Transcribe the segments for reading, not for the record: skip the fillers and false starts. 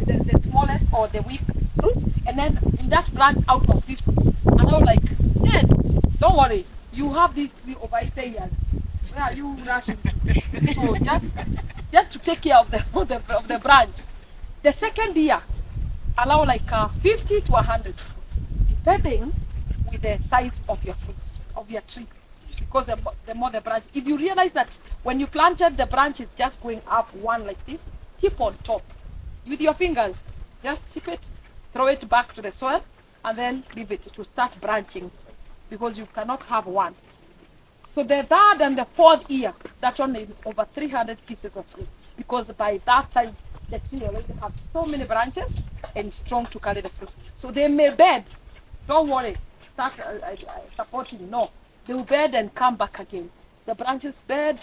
the smallest or the weak fruits, and then in that branch out of 50, allow like 10. Don't worry, you have these tree over 80 years. Where are you rushing to? So just to take care of the branch. The second year, allow like 50 to 100 fruits, depending with the size of your fruits, of your tree. Because the more the branch, if you realize that when you planted, the branch is just going up one like this, tip on top with your fingers, just tip it, throw it back to the soil, and then leave it to start branching, because you cannot have one. So the third and the fourth year, that's only over 300 pieces of fruit, because by that time the tree already have so many branches and strong to carry the fruit. So they may bed. Don't worry, start supporting. No, they will bed and come back again. The branches bed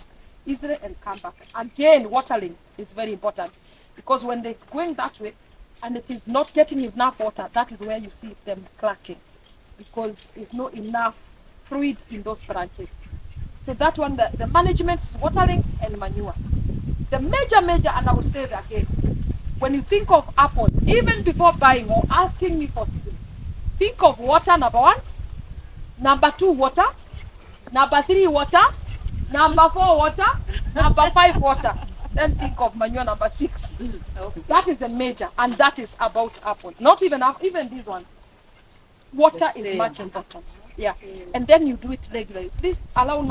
easily and come back. Again, watering is very important, because when it's going that way and it is not getting enough water, that is where you see them cracking, because there's not enough fluid in those branches. So that one, the management is watering and manure. The major, and I will say that again, when you think of apples, even before buying or asking me for seeds, think of water, number 1, number 2, water, number 3, water, number 4, water, number 5, water. Then think of manure, number 6. That is a major, and that is about apples. Not even these ones. Water is much important. Yeah, and then you do it regularly. Please allow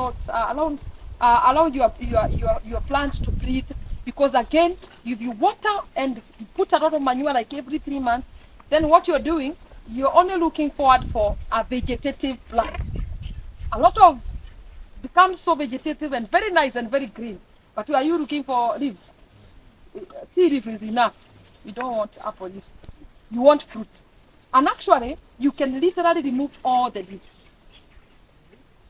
your plants to breathe, because again, if you water and you put a lot of manure like every 3 months, then what you're doing, you're only looking forward for a vegetative plant. A lot of becomes so vegetative and very nice and very green, but are you looking for leaves? Tea leaf is enough. You don't want apple leaves. You want fruits. And actually, you can literally remove all the leaves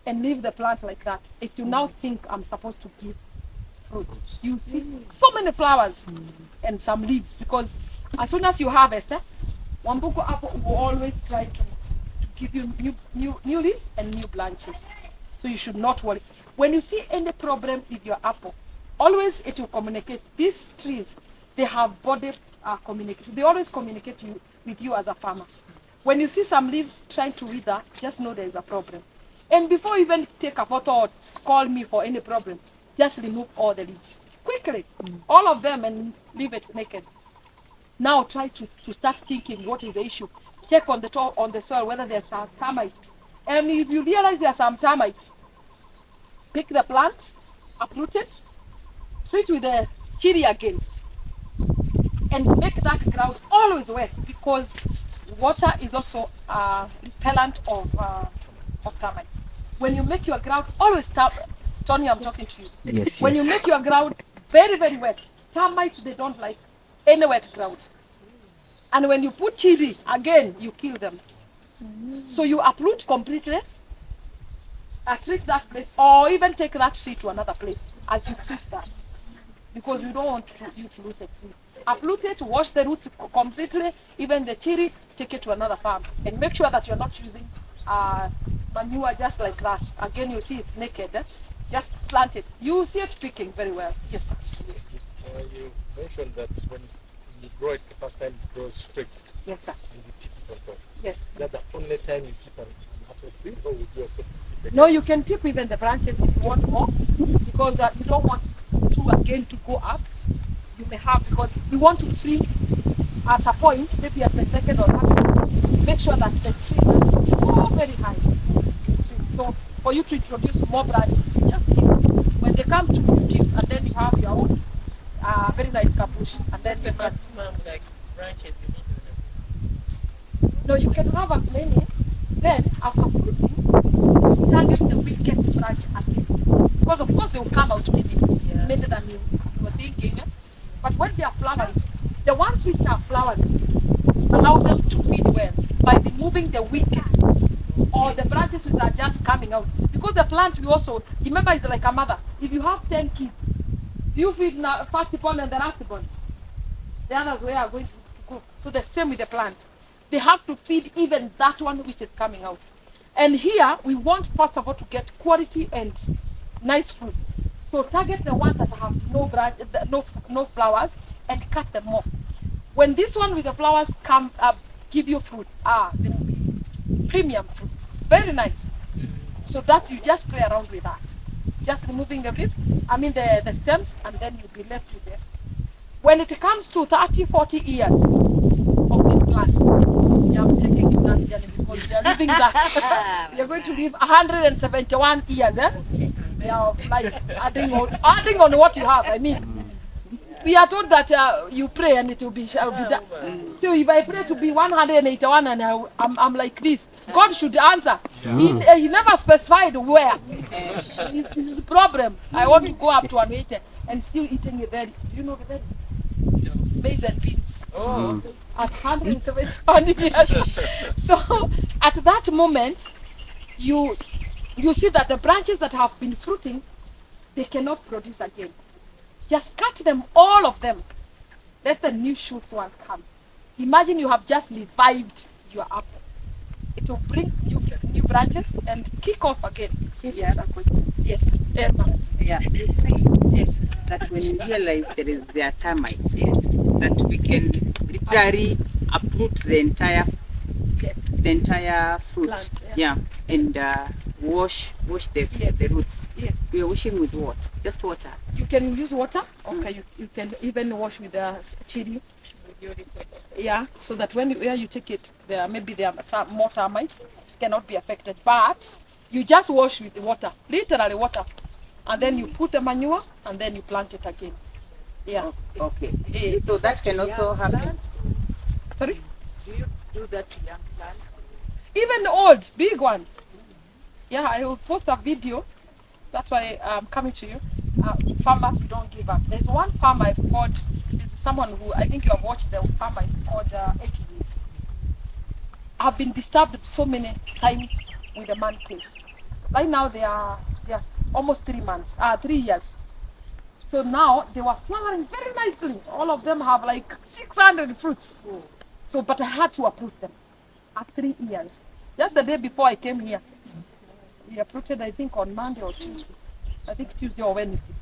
and leave the plant like that. If you now think I'm supposed to give fruits, you see so many flowers and some leaves, because as soon as you harvest, Wambugu apple will always try to give you new leaves and new branches. So you should not worry. When you see any problem with your apple, always it will communicate. These trees, they have body communication. They always communicate with you as a farmer. When you see some leaves trying to wither, just know there is a problem. And before you even take a photo or call me for any problem, just remove all the leaves quickly, all of them, and leave it naked. Now try to start thinking what is the issue. Check on the top, on the soil, whether there's some termite. And if you realize there's some termite, pick the plant, uproot it, treat with the chili again, and make that ground always wet, because water is also a repellent of termites. When you make your ground always Tony, I'm talking to you. Yes. When you make your ground very, very wet, termites, they don't like any wet ground. And when you put chili, again, you kill them. So you uproot completely, treat that place, or even take that tree to another place as you treat that, because you don't want you to lose the tree. Uproot it, wash the roots completely, even the chili, take it to another farm, and make sure that you're not using manure just like that. Again, you see it's naked. Just plant it. You see it picking very well. Yes. You mentioned that when you grow it the first time, it grows straight. Yes, sir. And you tip it on top. Yes. Is that the only time you tip an apple tree, or would you also tip it? No, you can tip even the branches if you want more, because you don't want to go up. You may have, because you want to trim at a point, maybe at the second or third, make sure that the tree doesn't go very high. So for you to introduce more branches, you just tip. When they come to you, tip, and then you have your own very nice capuche, and then the maximum like branches you need. No, you can have as many. Then after fruiting, target the weakest branch again, because of course they will come out many than you were thinking. But when they are flowering, the ones which are flowering, allow them to feed well by removing the weakest or the branches which are just coming out. Because the plant, we also remember, is like a mother. If you have 10 kids, you feed first born and the last born, the others where are going to go. So the same with the plant. They have to feed even that one which is coming out. And here we want first of all to get quality and nice fruits. So target the ones that have no branch, no flowers, and cut them off. When this one with the flowers come up, give you fruit, they will be premium fruits. Very nice. So that you just play around with that. Just removing the leaves, the stems, and then you'll be left with them. When it comes to 30, 40 years of this plant, I'm taking you that journey because we are living that. We are going to live 171 years, eh? They are like adding on what you have. We are told that you pray and it will be shall be done. So if I pray to be 181 and I'm like this, God should answer. He never specified where. It's his problem. I want to go up to 180 and still eating the berry. You know the berry? Maize and beans. At 171 years. So at that moment, you see that the branches that have been fruiting, they cannot produce again. Just cut them, all of them. Let the new shoot one comes. Imagine you have just revived your apple. It will bring new branches and kick off again. Yes, a question. Yes. Yeah, you say Yes. that when you realize there are termites, Yes. that we can literally uproot the entire fruit. Plants, yeah. And wash the Yes. the roots. Yes. We are washing with what? Just water. You can use water. Okay. You can even wash with chili. Yeah. So that where you take it, maybe there are more termites, cannot be affected. But you just wash with the water, literally water, and then you put the manure and then you plant it again. Yeah. Okay. Yes. So that can also happen. Sorry. Do you do that to young plants? Even the old, big one. Yeah, I will post a video. That's why I'm coming to you. Farmers who don't give up. There's one farmer I've called. There's someone who I think you have watched the farmer called HZ. I've been disturbed so many times with the man case. Right now they are almost 3 months, 3 years. So now they were flowering very nicely. All of them have like 600 fruits. So, but I had to uproot them at 3 years. Just the day before I came here, we uprooted, I think, on Monday or Tuesday. I think Tuesday or Wednesday.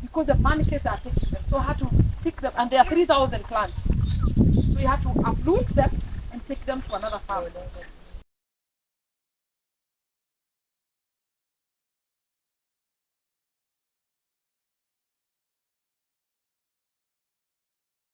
Because the mannequins are taking them. So I had to pick them, and there are 3,000 plants. So we had to uproot them and take them to another farm.